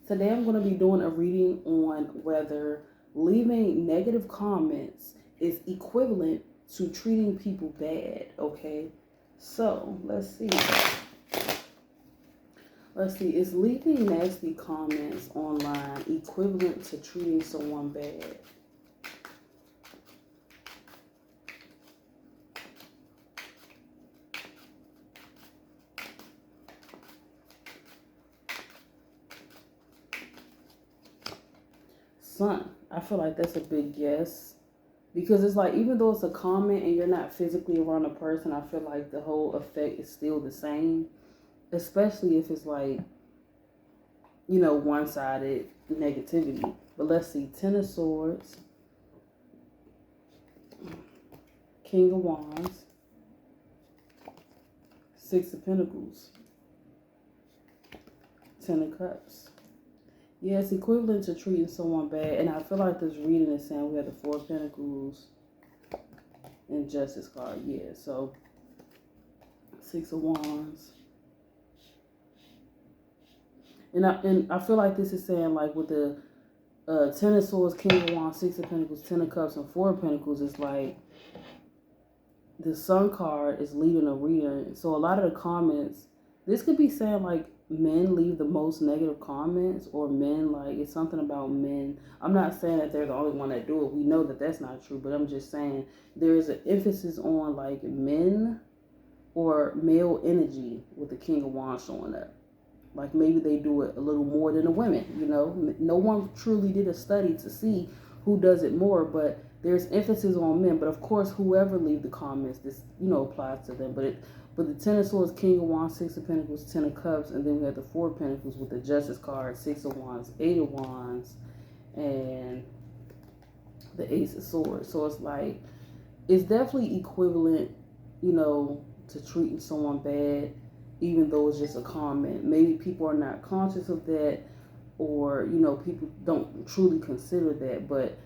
Today I'm going to be doing a reading on whether leaving negative comments is equivalent to treating people bad, okay? So, let's see. Is leaving nasty comments online equivalent to treating someone bad? Son, I feel like that's a big yes. Because it's like, even though it's a comment and you're not physically around a person, I feel like the whole effect is still the same. Especially if it's like, one sided negativity. But let's see, Ten of Swords, King of Wands, Six of Pentacles, Ten of Cups. Yeah, it's equivalent to treating someone bad. And I feel like this reading is saying we have the Four of Pentacles and Justice card. Yeah, so Six of Wands. And I feel like this is saying, like, with the Ten of Swords, King of Wands, Six of Pentacles, Ten of Cups, and Four of Pentacles, it's like the Sun card is leading a reader. So a lot of the comments, this could be saying, like, men leave the most negative comments, or men, like, it's something about men. I'm not saying that they're the only one that do it. We know that that's not true, but I'm just saying there's an emphasis on, like, men or male energy with the King of Wands showing up. Like, maybe they do it a little more than the women, No one truly did a study to see who does it more, but there's emphasis on men. But of course, whoever leave the comments, this, applies to them. But the Ten of Swords, King of Wands, Six of Pentacles, Ten of Cups, and then we have the Four of Pentacles with the Justice card, Six of Wands, Eight of Wands, and the Ace of Swords. So it's like, it's definitely equivalent, to treating someone bad, even though it's just a comment. Maybe people are not conscious of that, or, people don't truly consider that, but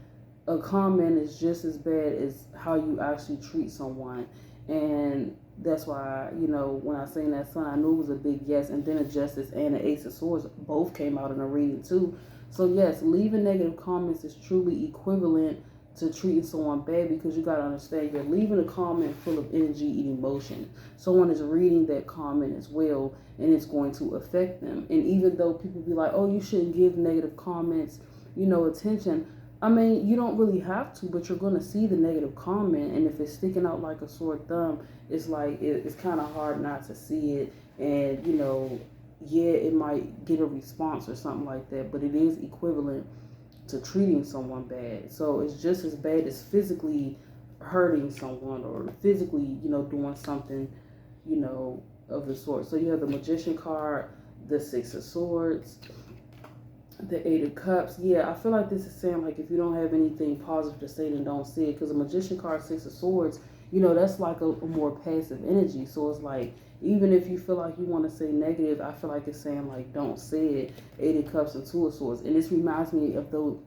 a comment is just as bad as how you actually treat someone. And that's why, when I sang that song, I knew it was a big yes. And then a Justice and an Ace of Swords both came out in a reading too. So yes, leaving negative comments is truly equivalent to treating someone bad, because you got to understand, you're leaving a comment full of energy and emotion. Someone is reading that comment as well, and it's going to affect them. And even though people be like, oh, you shouldn't give negative comments, attention, I mean, you don't really have to, but you're going to see the negative comment. And if it's sticking out like a sore thumb, it's like, it's kind of hard not to see it. And, yeah, it might get a response or something like that, but it is equivalent to treating someone bad. So it's just as bad as physically hurting someone, or physically, doing something, of the sort. So you have the Magician card, the Six of Swords, the Eight of Cups. Yeah, I feel like this is saying, like, if you don't have anything positive to say, then don't say it. Because the Magician card, Six of Swords, that's like a more passive energy. So it's like, even if you feel like you want to say negative, I feel like it's saying, like, don't say it. Eight of Cups and Two of Swords. And this reminds me of the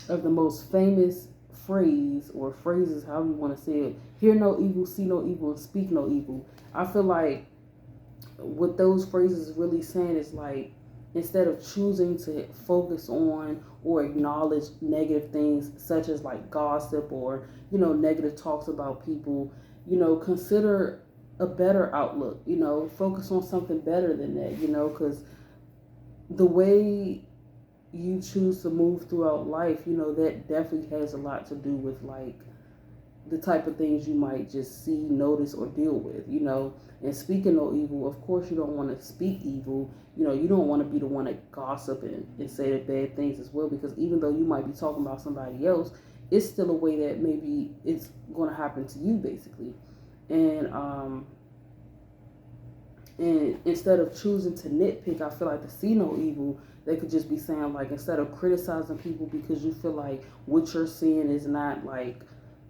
most famous phrase, or phrases, however you want to say it: hear no evil, see no evil, and speak no evil. I feel like what those phrases really saying is, like, instead of choosing to focus on or acknowledge negative things, such as like gossip, or negative talks about people, consider a better outlook. Focus on something better than that. Because the way you choose to move throughout life, that definitely has a lot to do with, like, the type of things you might just see, notice, or deal with, And speaking no evil, of course, you don't want to speak evil. You don't want to be the one that gossip and say the bad things as well, because even though you might be talking about somebody else, it's still a way that maybe it's going to happen to you, basically. And instead of choosing to nitpick, I feel like, to see no evil, they could just be saying, like, instead of criticizing people because you feel like what you're seeing is not, like,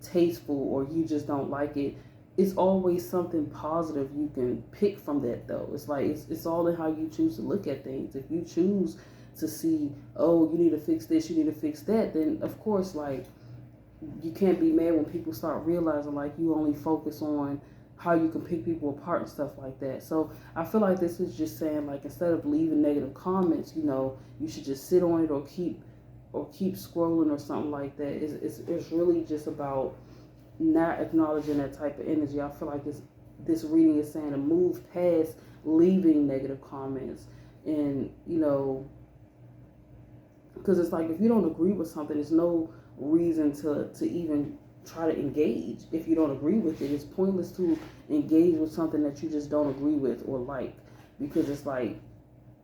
tasteful, or you just don't like it, it's always something positive you can pick from that, though. It's like, it's all in how you choose to look at things. If you choose to see, oh, you need to fix this, you need to fix that, then of course, like, you can't be mad when people start realizing, like, you only focus on how you can pick people apart and stuff like that. So I feel like this is just saying, like, instead of leaving negative comments, you should just sit on it, or keep scrolling or something like that. It's really just about not acknowledging that type of energy. I feel like this reading is saying to move past leaving negative comments, and because it's like, if you don't agree with something, there's no reason to even try to engage. If you don't agree with it, it's pointless to engage with something that you just don't agree with or like, because it's like,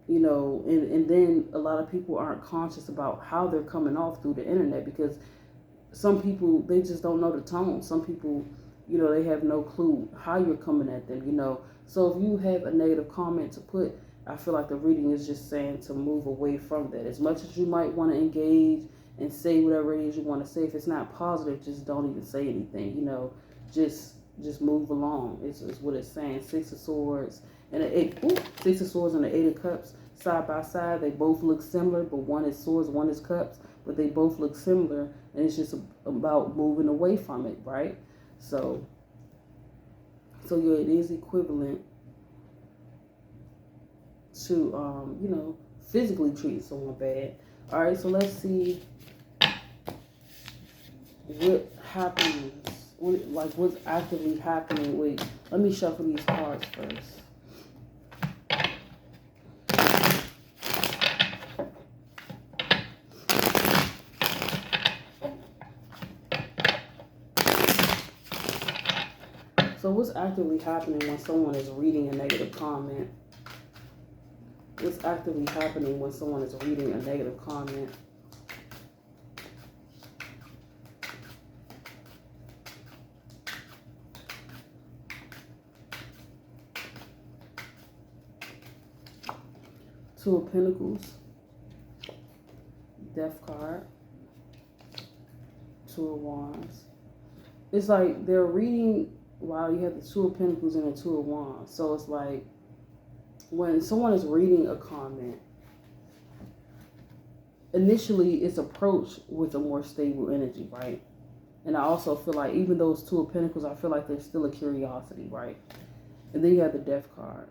and then a lot of people aren't conscious about how they're coming off through the internet, because some people, they just don't know the tone. Some people, they have no clue how you're coming at them, So if you have a negative comment to put, I feel like the reading is just saying to move away from that. As much as you might want to engage and say whatever it is you want to say, if it's not positive, just don't even say anything, just move along. It's what it's saying. Six of Swords and Six of Swords and the Eight of Cups side by side. They both look similar, but one is swords, one is cups, but they both look similar, and it's just about moving away from it, right? So yeah, it is equivalent to physically treating someone bad. All right, so let's see what happens. What's actively happening. Wait, let me shuffle these cards first. So what's actively happening when someone is reading a negative comment? What's actively happening when someone is reading a negative comment? Two of Pentacles, Death card, Two of Wands. It's like they're reading while you have the Two of Pentacles and the Two of Wands. So it's like when someone is reading a comment, initially it's approached with a more stable energy, right? And I also feel like even those Two of Pentacles, I feel like there's still a curiosity, right? And then you have the Death card.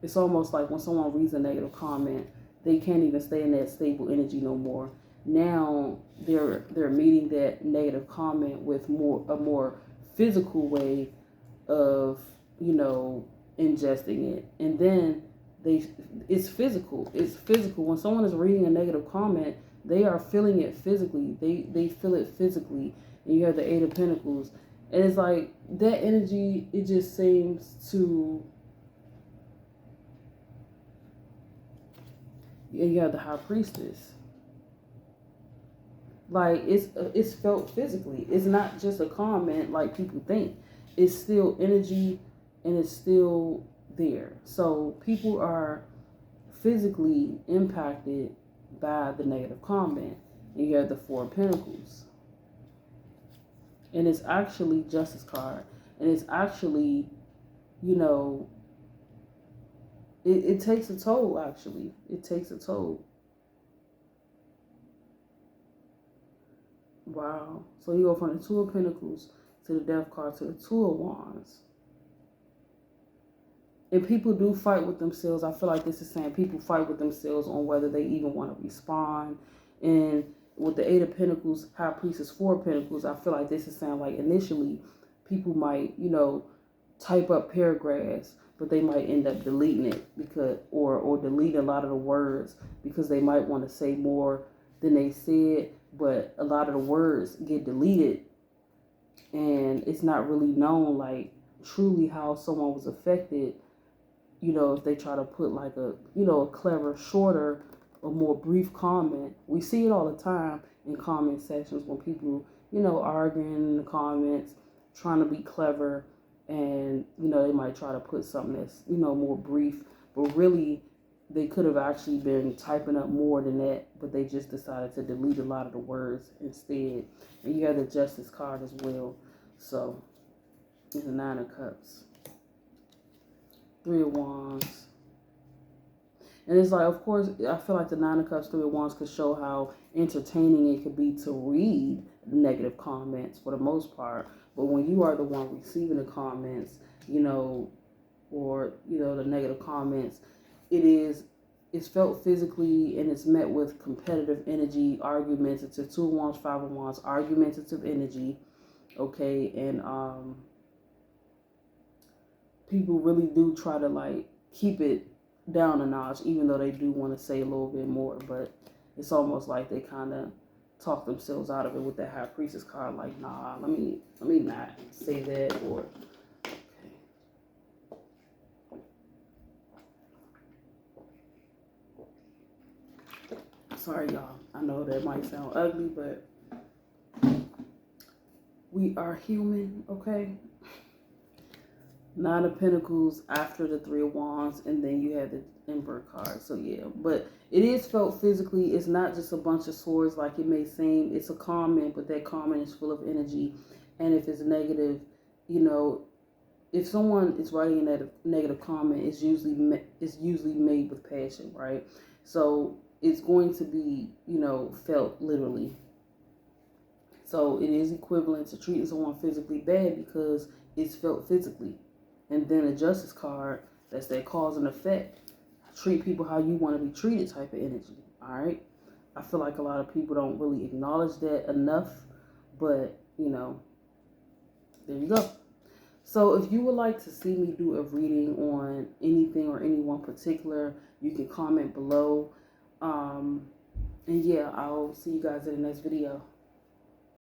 It's almost like when someone reads a negative comment, they can't even stay in that stable energy no more. Now they're meeting that negative comment with a more physical way of ingesting it, and then it's physical. It's physical. When someone is reading a negative comment, they are feeling it physically. They feel it physically, and you have the Eight of Pentacles, and it's like that energy. It just seems to. And you have the High Priestess. Like it's felt physically. It's not just a comment like people think. It's still energy, and it's still there. So people are physically impacted by the negative comment. And you have the Four of Pentacles. And it's actually Justice card. And it's actually, it takes a toll, actually. It takes a toll. Wow. So you go from the Two of Pentacles to the Death card to the Two of Wands. And people do fight with themselves. I feel like this is saying people fight with themselves on whether they even want to respond. And with the Eight of Pentacles, High Priestess, Four of Pentacles, I feel like this is saying, like, initially people might, type up paragraphs, but they might end up deleting it because or delete a lot of the words because they might want to say more than they said, but a lot of the words get deleted, and it's not really known, like, truly how someone was affected, if they try to put like a clever, shorter, a more brief comment. We see it all the time in comment sections when people, arguing in the comments, trying to be clever, and, they might try to put something that's, more brief, but really they could have actually been typing up more than that, but they just decided to delete a lot of the words instead. And you have the Justice card as well. So, it's the Nine of Cups. Three of Wands. And it's like, of course, I feel like the Nine of Cups, Three of Wands could show how entertaining it could be to read negative comments for the most part. But when you are the one receiving the comments, you know, or, you know, the negative comments. It's felt physically, and it's met with competitive energy, argumentative, 2 of Wands, 5 of Wands, argumentative energy, okay? And people really do try to like keep it down a notch, even though they do want to say a little bit more, but it's almost like they kind of talk themselves out of it with that High Priestess card. Like, nah, let me not say that. Or sorry, y'all. I know that might sound ugly, but we are human, okay? 9 of Pentacles after the 3 of Wands, and then you have the Emperor card. So yeah, but it is felt physically. It's not just a bunch of swords like it may seem. It's a comment, but that comment is full of energy. And if it's negative, you know, if someone is writing a negative comment, it's usually made with passion, right? So it's going to be, you know, felt literally. So it is equivalent to treating someone physically bad because it's felt physically. And then a Justice card, that's that cause and effect. Treat people how you want to be treated type of energy. All right. I feel like a lot of people don't really acknowledge that enough, but you know, there you go. So if you would like to see me do a reading on anything or anyone particular, you can comment below. And yeah, I'll see you guys in the next video.